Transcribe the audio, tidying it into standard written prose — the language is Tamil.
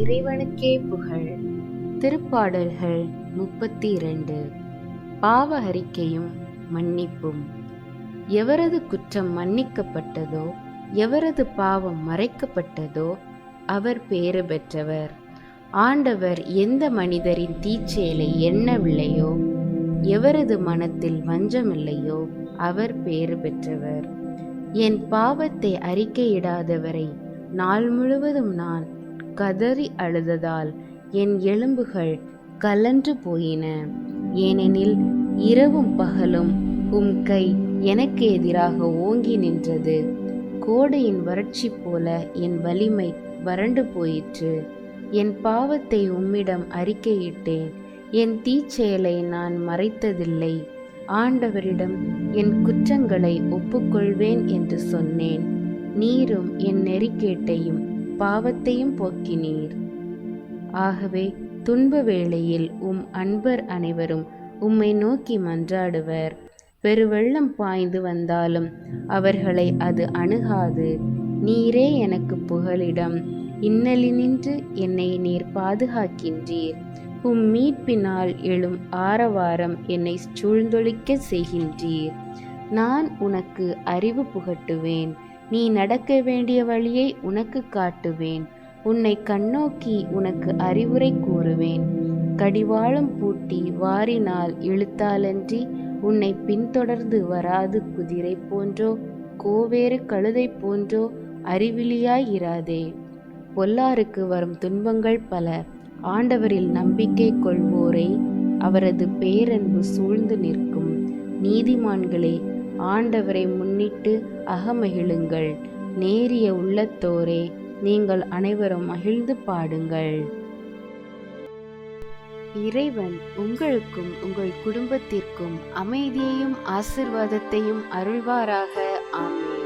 இறைவனுக்கே புகழ். திருப்பாடல்கள் 32. பாவ அறிக்கையும் மன்னிப்பும். எவரது குற்றம் மன்னிக்கப்பட்டதோ, எவரது பாவம் மறைக்கப்பட்டதோ அவர் பேறு பெற்றவர். ஆண்டவர் எந்த மனிதரின் தீச்செயலை எண்ணவில்லையோ, எவரது மனத்தில் வஞ்சமில்லையோ அவர் பேறு பெற்றவர். என் பாவத்தை அறிக்கையிடாதவரை நாள் முழுவதும் நான் கதறி அழுததால் என் எலும்புகள் கலன்று போயின. ஏனெனில் இரவும் பகலும் உம் கை எனக்கு எதிராக ஓங்கி நின்றது. கோடையின் வறட்சி போல என் வலிமை வறண்டு போயிற்று. என் பாவத்தை உம்மிடம் அறிக்கையிட்டேன், என் தீச்செயலை நான் மறைத்ததில்லை. ஆண்டவரிடம் என் குற்றங்களை ஒப்புக்கொள்வேன் என்று சொன்னேன். நீரும் என் நெறிக்கேட்டையும் பாவத்தையும் போக்கினீர். ஆகவே துன்ப வேளையில் உம் அன்பர் அனைவரும் உம்மை நோக்கி மன்றாடுவர். பெருவெள்ளம் பாய்ந்து வந்தாலும் அவர்களை அது அணுகாது. நீரே எனக்கு புகலிடம். இன்னலினின்று என்னை நீர் பாதுகாக்கின்றீர். உம் மீட்பினால் எழும் ஆரவாரம் என்னை சூழ்ந்தொழிக்க செய்கின்றீர். நான் உனக்கு அறிவு புகட்டுவேன். நீ நடக்க வேண்டிய வழியை உனக்கு காட்டுவேன். உன்னை கண்ணோக்கி உனக்கு அறிவுரை கூறுவேன். கடிவாளம் பூட்டி வாரினால் இழுத்தாலன்றி உன்னை பின்தொடர்ந்து வராது குதிரை போன்றோ கோவேறு கழுதை போன்றோ அறிவிலியாயிராதே. பொல்லாருக்கு வரும் துன்பங்கள் பல. ஆண்டவரில் நம்பிக்கை கொள்வோரை அவரது பேரன்பு சூழ்ந்து நிற்கும். நீதிமான்களே, ஆண்டவரை முன்னிட்டு அகமகிழுங்கள். நேரிய உள்ளத்தோரே, நீங்கள் அனைவரும் மகிழ்ந்து பாடுங்கள். இறைவன் உங்களுக்கும் உங்கள் குடும்பத்திற்கும் அமைதியையும் ஆசீர்வாதத்தையும் அருள்வாராக. ஆமென்.